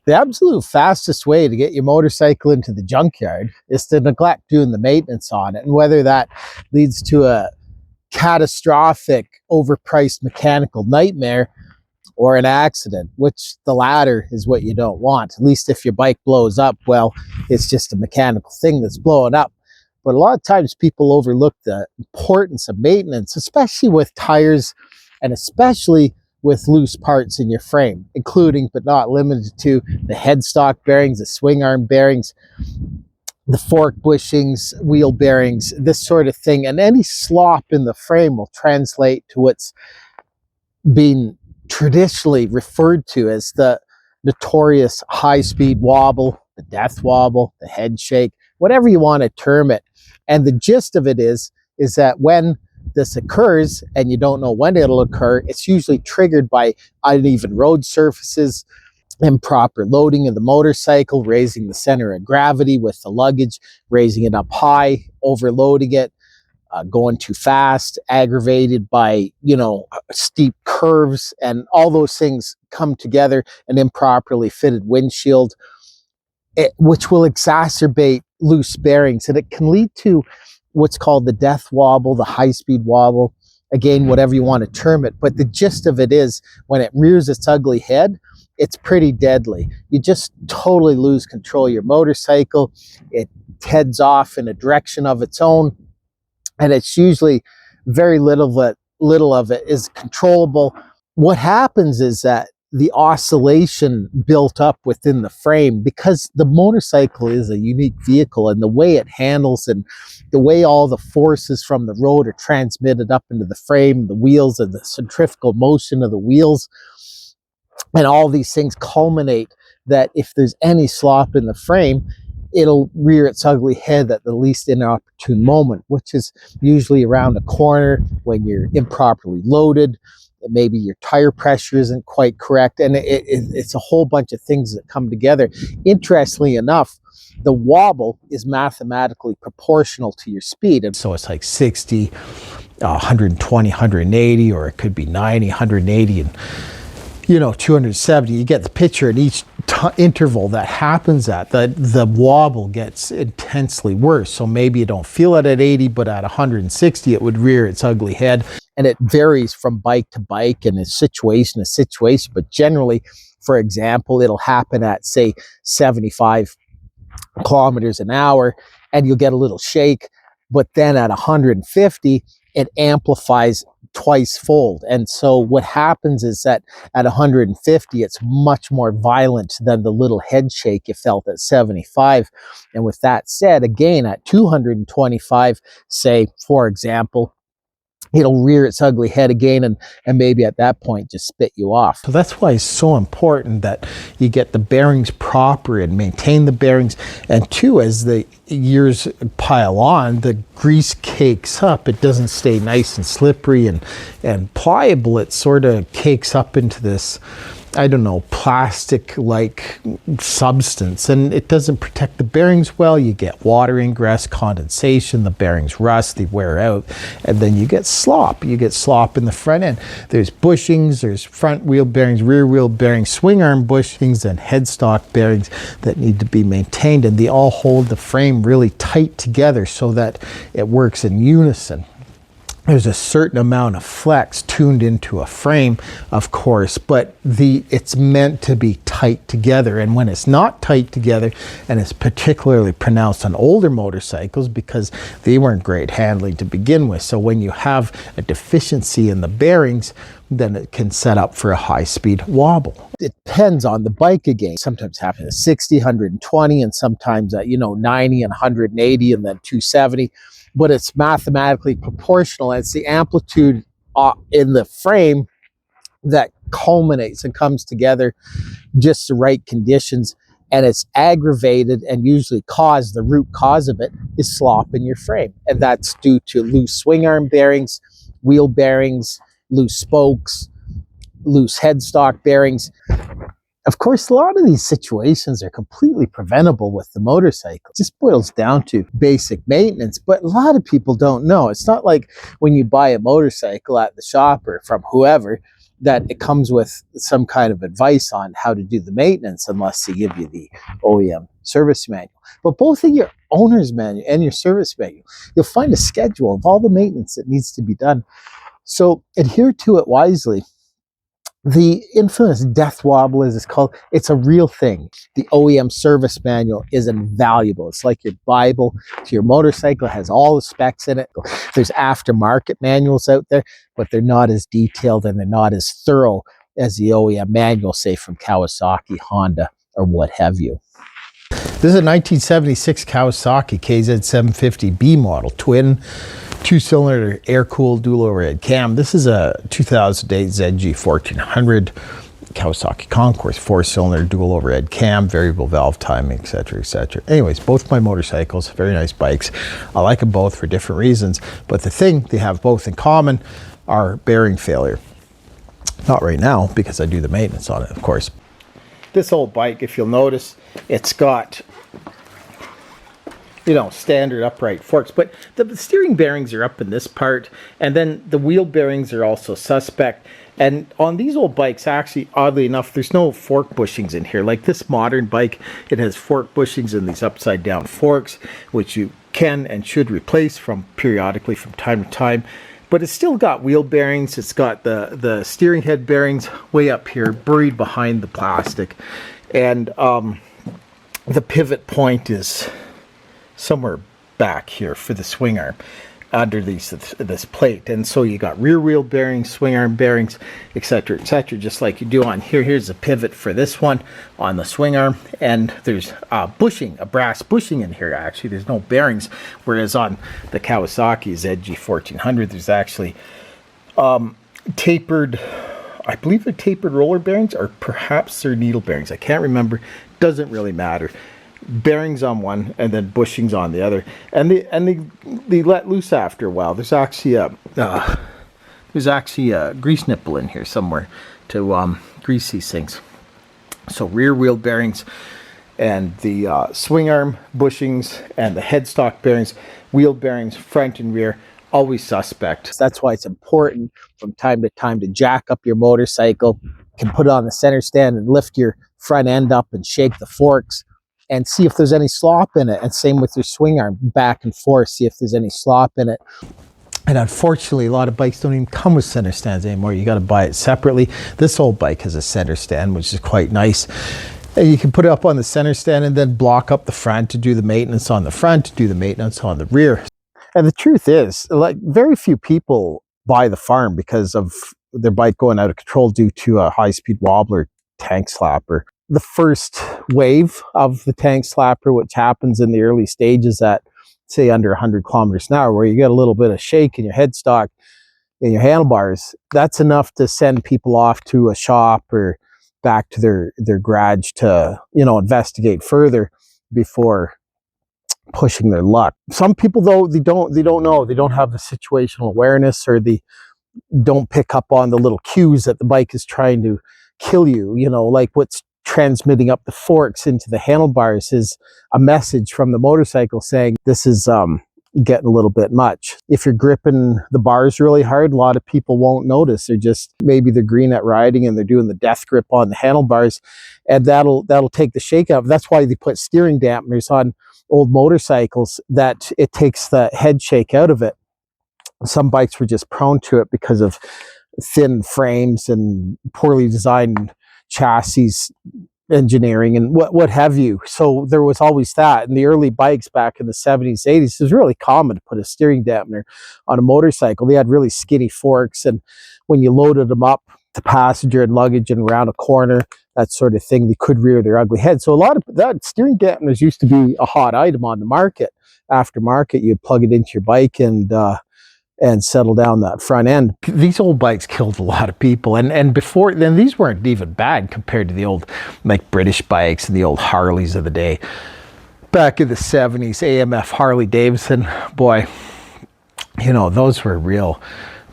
The absolute fastest way to get your motorcycle into the junkyard is to neglect doing the maintenance on it. And whether that leads to a catastrophic, overpriced mechanical nightmare or an accident, which the latter is what you don't want. At least if your bike blows up, well, it's just a mechanical thing that's blowing up. But a lot of times people overlook the importance of maintenance, especially with tires and especially with loose parts in your frame, including but not limited to the headstock bearings, the swing arm bearings, the fork bushings, wheel bearings, this sort of thing. And any slop in the frame will translate to what's being traditionally referred to as the notorious high-speed wobble, the death wobble, the head shake, whatever you want to term it. And the gist of it is that when this occurs and you don't know when it'll occur, it's usually triggered by uneven road surfaces, improper loading of the motorcycle, raising the center of gravity with the luggage, raising it up high, overloading it, going too fast, aggravated by, steep curves, and all those things come together, an improperly fitted windshield, which will exacerbate loose bearings. And it can lead to what's called the death wobble, the high-speed wobble, again, whatever you want to term it. But the gist of it is, when it rears its ugly head, it's pretty deadly. You just totally lose control of your motorcycle. It heads off in a direction of its own, and it's usually very little of it is controllable. What happens is that the oscillation built up within the frame, because the motorcycle is a unique vehicle, and the way it handles and the way all the forces from the road are transmitted up into the frame, the wheels, and the centrifugal motion of the wheels, and all these things culminate that if there's any slop in the frame, it'll rear its ugly head at the least inopportune moment, which is usually around a corner when you're improperly loaded. Maybe your tire pressure isn't quite correct, and it's a whole bunch of things that come together. Interestingly enough, the wobble is mathematically proportional to your speed. And so it's like 60, 120, 180, or it could be 90, 180, and 270. You get the picture. At each interval that happens at, the wobble gets intensely worse. So maybe you don't feel it at 80, but at 160 it would rear its ugly head. And it varies from bike to bike and situation to situation. But generally, for example, it'll happen at, say, 75 kilometers an hour, and you'll get a little shake. But then at 150, it amplifies twice fold. And so what happens is that at 150, it's much more violent than the little head shake you felt at 75. And with that said, again, at 225, say, for example, it'll rear its ugly head again, and maybe at that point just spit you off. So that's why it's so important that you get the bearings proper and maintain the bearings. And two, as the years pile on, the grease cakes up. It doesn't stay nice and slippery and pliable. It sort of cakes up into this, I don't know, plastic-like substance, and it doesn't protect the bearings well. You get water ingress, condensation, the bearings rust, they wear out, and then you get slop. You get slop in the front end. There's bushings, there's front wheel bearings, rear wheel bearings, swing arm bushings, and headstock bearings that need to be maintained, and they all hold the frame really tight together so that it works in unison. There's a certain amount of flex tuned into a frame, of course, but it's meant to be tight together. And when it's not tight together, and it's particularly pronounced on older motorcycles because they weren't great handling to begin with. So when you have a deficiency in the bearings, then it can set up for a high-speed wobble. It depends on the bike again. Sometimes happens at 60, 120, and sometimes at 90 and 180 and then 270. But it's mathematically proportional. It's the amplitude in the frame that culminates and comes together just the right conditions, and it's aggravated and usually the root cause of it is slop in your frame. And that's due to loose swing arm bearings, wheel bearings, loose spokes, loose headstock bearings. Of course, a lot of these situations are completely preventable with the motorcycle. It just boils down to basic maintenance, but a lot of people don't know. It's not like when you buy a motorcycle at the shop or from whoever, that it comes with some kind of advice on how to do the maintenance unless they give you the OEM service manual. But both in your owner's manual and your service manual, you'll find a schedule of all the maintenance that needs to be done. So adhere to it wisely. The infamous death wobble, as it's called, it's a real thing. The OEM service manual is invaluable. It's like your Bible to your motorcycle. It has all the specs in it. There's aftermarket manuals out there, but they're not as detailed and they're not as thorough as the OEM manual, say from Kawasaki, Honda, or what have you. This is a 1976 Kawasaki KZ750B model, twin, two-cylinder, air-cooled, dual overhead cam. This is a 2008 ZG 1400 Kawasaki Concourse, four-cylinder, dual overhead cam, variable valve timing, etc., etc. Anyways, both my motorcycles, very nice bikes. I like them both for different reasons, but the thing they have both in common are bearing failure. Not right now, because I do the maintenance on it, of course. This old bike, if you'll notice, it's got, you know, standard upright forks, but the steering bearings are up in this part, and then the wheel bearings are also suspect. And on these old bikes, actually, oddly enough, there's no fork bushings in here. Like this modern bike, it has fork bushings and these upside down forks, which you can and should replace from periodically from time to time. But it's still got wheel bearings. It's got the steering head bearings way up here, buried behind the plastic. And the pivot point is somewhere back here for the swing arm under this plate. And so you got rear wheel bearings, swing arm bearings, etc., etc., just like you do on here. Here's a pivot for this one on the swing arm, and there's a bushing, a brass bushing in here. Actually, there's no bearings, whereas on the Kawasaki ZG 1400 there's actually tapered, I believe they're tapered roller bearings, or perhaps they're needle bearings. I can't remember. Doesn't really matter. Bearings on one and then bushings on the other, and they let loose after a while. There's actually a grease nipple in here somewhere to grease these things. So rear wheel bearings and the swing arm bushings and the headstock bearings, wheel bearings front and rear, always suspect. That's why it's important from time to time to jack up your motorcycle. You can put it on the center stand and lift your front end up and shake the forks and see if there's any slop in it. And same with your swing arm, back and forth, see if there's any slop in it. And unfortunately, a lot of bikes don't even come with center stands anymore. You got to buy it separately. This old bike has a center stand, which is quite nice. And you can put it up on the center stand and then block up the front to do the maintenance on the front, to do the maintenance on the rear. And the truth is, like, very few people buy the farm because of their bike going out of control due to a high-speed wobbler tank slapper. The first wave of the tank slapper, which happens in the early stages at, say, under 100 kilometers an hour, where you get a little bit of shake in your headstock and your handlebars, that's enough to send people off to a shop or back to their garage to, you know, investigate further before pushing their luck. Some people, though, they don't know, they don't have the situational awareness, or they don't pick up on the little cues that the bike is trying to kill you. You know, like what's transmitting up the forks into the handlebars is a message from the motorcycle saying this is getting a little bit much. If you're gripping the bars really hard, a lot of people won't notice. Maybe they're green at riding and they're doing the death grip on the handlebars, and that'll take the shake out. That's why they put steering dampeners on old motorcycles, that it takes the head shake out of it. Some bikes were just prone to it because of thin frames and poorly designed chassis engineering and what have you. So there was always that. In the early bikes back in the 70s, 80s, it was really common to put a steering dampener on a motorcycle. They had really skinny forks, and when you loaded them up, the passenger and luggage and around a corner, that sort of thing, they could rear their ugly head. So a lot of that steering dampeners used to be a hot item on the market. Aftermarket, you'd plug it into your bike and settle down that front end. These old bikes killed a lot of people, and before then these weren't even bad compared to the old, like, British bikes and the old Harleys of the day. Back in the 70s, AMF Harley Davidson, boy, you know, those were real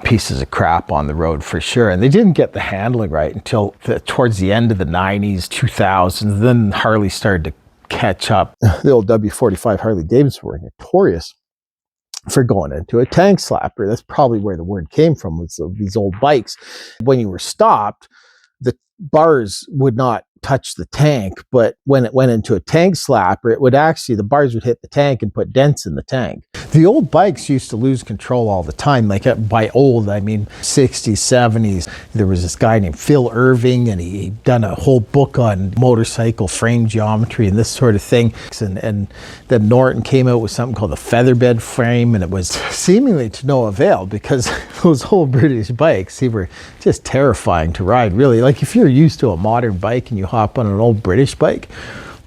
pieces of crap on the road for sure, and they didn't get the handling right until towards the end of the 90s, 2000s. Then Harley started to catch up. The old W45 Harley Davidson were notorious for going into a tank slapper. That's probably where the word came from, was these old bikes. When you were stopped, the bars would not touch the tank, but when it went into a tank slapper, it would actually, the bars would hit the tank and put dents in the tank. The old bikes used to lose control all the time. Like, by old, I mean 60s, 70s. There was this guy named Phil Irving, and he done a whole book on motorcycle frame geometry and this sort of thing. And then Norton came out with something called the featherbed frame, and it was seemingly to no avail, because those old British bikes, they were just terrifying to ride, really. Like, if you're used to a modern bike and you hop on an old British bike,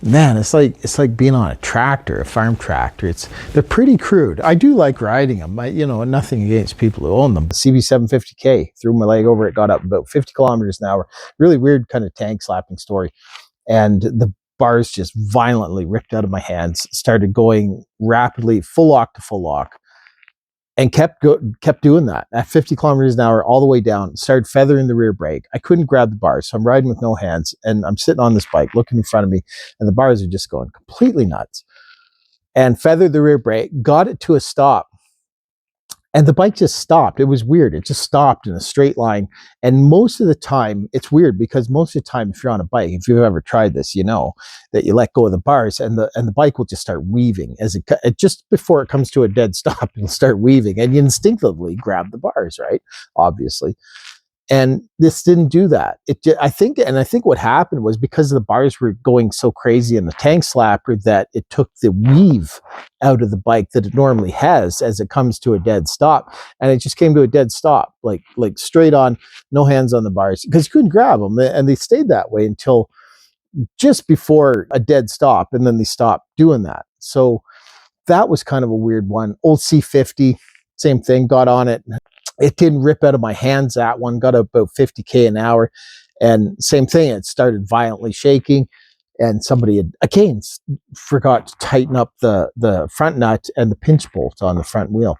man, it's like being on a tractor, a farm tractor. They're pretty crude. I do like riding them. Nothing against people who own them. The CB750K, threw my leg over it, got up about 50 kilometers an hour. Really weird kind of tank slapping story. And the bars just violently ripped out of my hands, started going rapidly, full lock to full lock, and kept doing that at 50 kilometers an hour all the way down. Started feathering the rear brake. I couldn't grab the bars, so I'm riding with no hands, and I'm sitting on this bike looking in front of me, and the bars are just going completely nuts. And feathered the rear brake, got it to a stop, and the bike just stopped. It was weird. It just stopped in a straight line. And most of the time, it's weird, because most of the time, if you're on a bike, if you've ever tried this, you know that you let go of the bars, and the bike will just start weaving as it just before it comes to a dead stop. It'll start weaving, and you instinctively grab the bars, right? Obviously. And this didn't do that. I think what happened was, because the bars were going so crazy in the tank slapper, that it took the weave out of the bike that it normally has as it comes to a dead stop. And it just came to a dead stop, like straight on, no hands on the bars, because you couldn't grab them. And they stayed that way until just before a dead stop. And then they stopped doing that. So that was kind of a weird one. Old C50, same thing, got on it. It didn't rip out of my hands, that one. Got about 50k an hour. And same thing, it started violently shaking. And somebody had, again, forgot to tighten up the front nut and the pinch bolt on the front wheel.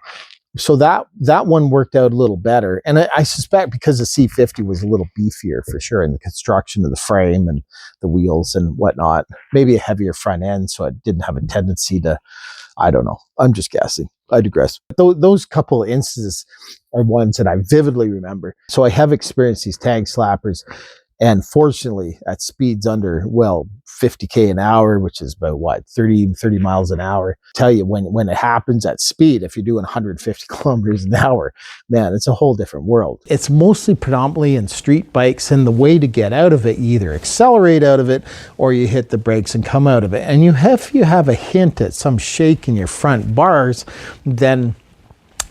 So that one worked out a little better. And I suspect because the C50 was a little beefier for sure in the construction of the frame and the wheels and whatnot. Maybe a heavier front end, so it didn't have a tendency to, I don't know. I'm just guessing. I digress. Those couple of instances are ones that I vividly remember. So I have experienced these tank slappers, and fortunately at speeds under, 50k an hour, which is about 30 miles an hour. Tell you, when it happens at speed, if you're doing 150 kilometers an hour, man, it's a whole different world. It's mostly predominantly in street bikes, and the way to get out of it, you either accelerate out of it or you hit the brakes and come out of it. And if you have a hint at some shake in your front bars, then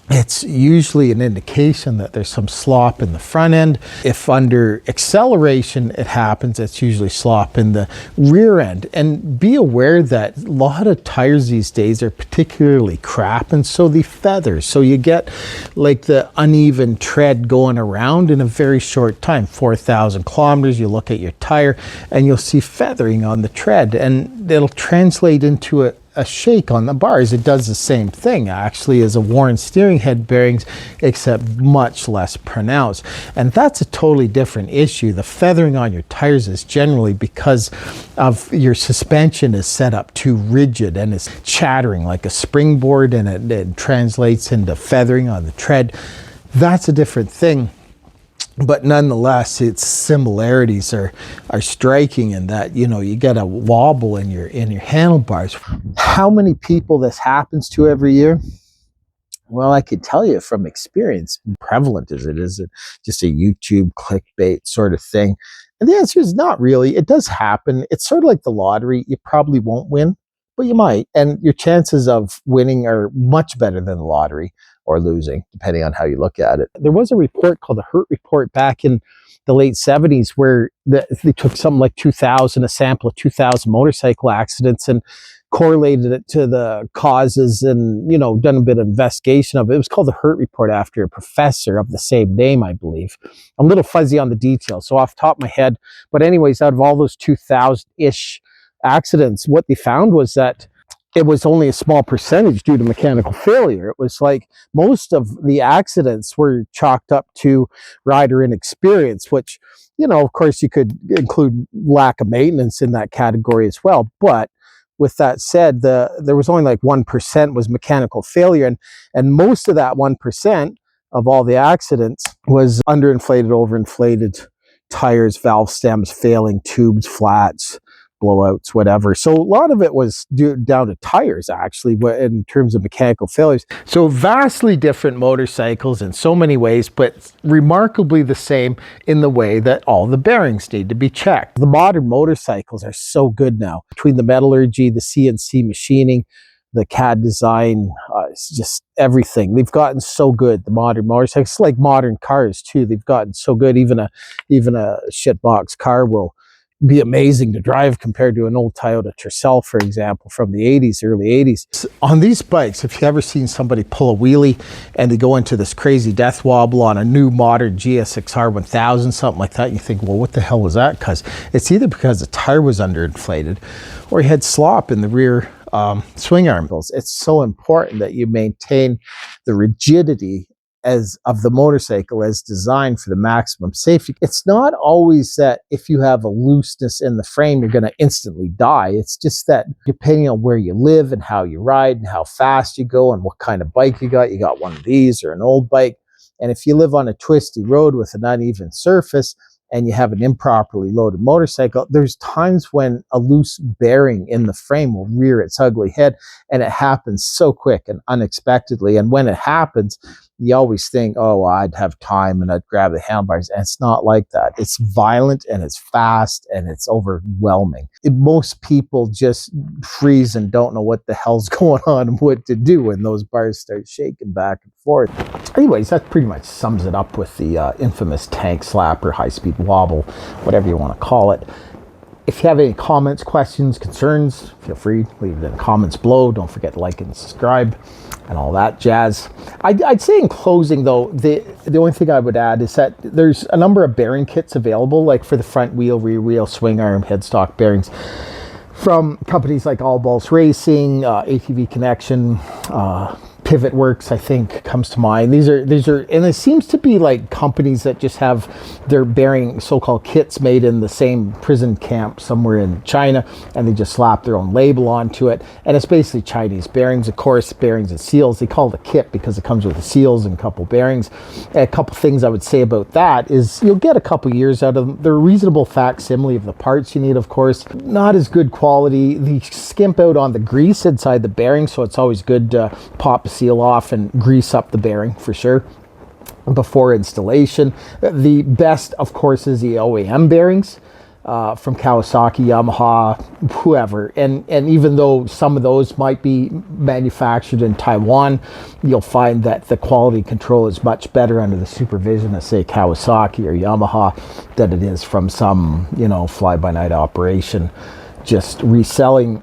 it's usually an indication that there's some slop in the front end. If under acceleration it happens, it's usually slop in the rear end. And be aware that a lot of tires these days are particularly crap, and so they feather. So you get like the uneven tread going around in a very short time. 4,000 kilometers, you look at your tire and you'll see feathering on the tread, and it'll translate into a shake on the bars. It does the same thing actually as a worn steering head bearings, except much less pronounced. And that's a totally different issue. The feathering on your tires is generally because of your suspension is set up too rigid and it's chattering like a springboard, and it translates into feathering on the tread. That's a different thing. But nonetheless, its similarities are striking in that, you get a wobble in your handlebars. How many people this happens to every year? Well, I could tell you from experience, prevalent as it is, just a YouTube clickbait sort of thing. And the answer is not really. It does happen. It's sort of like the lottery. You probably won't win, but you might. And your chances of winning are much better than the lottery, or losing, depending on how you look at it. There was a report called the Hurt Report back in the late 70s where they took something like a sample of 2,000 motorcycle accidents, and correlated it to the causes, and done a bit of investigation of it. It was called the Hurt Report after a professor of the same name, I believe. I'm a little fuzzy on the details, so off the top of my head. But anyways, out of all those 2,000-ish accidents, what they found was that it was only a small percentage due to mechanical failure. It was like most of the accidents were chalked up to rider inexperience, which, of course you could include lack of maintenance in that category as well. But with that said, there was only like 1% was mechanical failure, and most of that 1% of all the accidents was underinflated, overinflated tires, valve stems failing, tubes, flats, blowouts, whatever. So a lot of it was down to tires, actually, in terms of mechanical failures. So vastly different motorcycles in so many ways, but remarkably the same in the way that all the bearings need to be checked. The modern motorcycles are so good now. Between the metallurgy, the CNC machining, the CAD design, it's just everything. They've gotten so good, the modern motorcycles, like modern cars too. They've gotten so good. Even a shitbox car will be amazing to drive compared to an old Toyota Tercel, for example, from the 80s, early 80s. On these bikes, if you've ever seen somebody pull a wheelie and they go into this crazy death wobble on a new modern GSX-R 1000, something like that, you think, well, what the hell was that? Because it's either because the tire was underinflated or you had slop in the rear swing arms. It's so important that you maintain the rigidity of the motorcycle as designed for the maximum safety. It's not always that if you have a looseness in the frame, you're going to instantly die. It's just that depending on where you live and how you ride and how fast you go and what kind of bike you got one of these or an old bike. And if you live on a twisty road with an uneven surface and you have an improperly loaded motorcycle, there's times when a loose bearing in the frame will rear its ugly head, and it happens so quick and unexpectedly. And when it happens, you always think, oh, well, I'd have time and I'd grab the handlebars. And it's not like that. It's violent and it's fast and it's overwhelming. Most people just freeze and don't know what the hell's going on and what to do when those bars start shaking back and forth. Anyways, that pretty much sums it up with the infamous tank slap or high-speed wobble, whatever you want to call it. If you have any comments, questions, concerns, feel free, leave it in the comments below. Don't forget to like and subscribe and all that jazz. I'd say in closing, though, the only thing I would add is that there's a number of bearing kits available, like for the front wheel, rear wheel, swing arm, headstock bearings, from companies like All Balls Racing, ATV Connection, Pivot Works, I think, comes to mind. These are, and it seems to be like companies that just have their bearing so-called kits made in the same prison camp somewhere in China, and they just slap their own label onto it. And it's basically Chinese bearings, of course, bearings and seals. They call it a kit because it comes with the seals and a couple bearings. And a couple things I would say about that is you'll get a couple years out of them. They're a reasonable facsimile of the parts you need, of course. Not as good quality. They skimp out on the grease inside the bearing, so it's always good to pop seal off and grease up the bearing for sure before installation. The best, of course, is the OEM bearings from Kawasaki, Yamaha, whoever. And even though some of those might be manufactured in Taiwan, you'll find that the quality control is much better under the supervision of, say, Kawasaki or Yamaha than it is from some, fly-by-night operation just reselling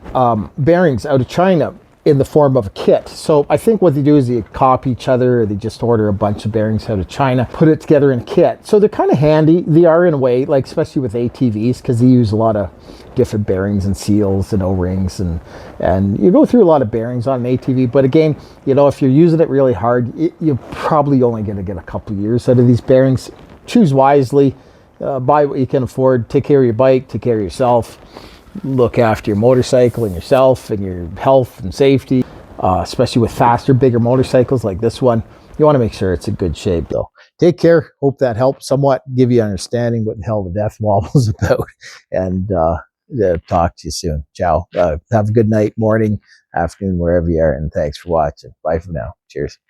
bearings out of China in the form of a kit. So I think what they do is they copy each other, or they just order a bunch of bearings out of China, put it together in a kit. So they're kind of handy. They are in a way, like especially with ATVs, because they use a lot of different bearings and seals and O-rings, and you go through a lot of bearings on an ATV. But again, if you're using it really hard, you're probably only going to get a couple of years out of these bearings. Choose wisely, buy what you can afford, take care of your bike, take care of yourself. Look after your motorcycle and yourself and your health and safety, especially with faster, bigger motorcycles like this one. You want to make sure it's in good shape, though. Take care. Hope that helped somewhat give you understanding what the hell the death wobble is about. And talk to you soon. Ciao. Have a good night, morning, afternoon, wherever you are. And thanks for watching. Bye for now. Cheers.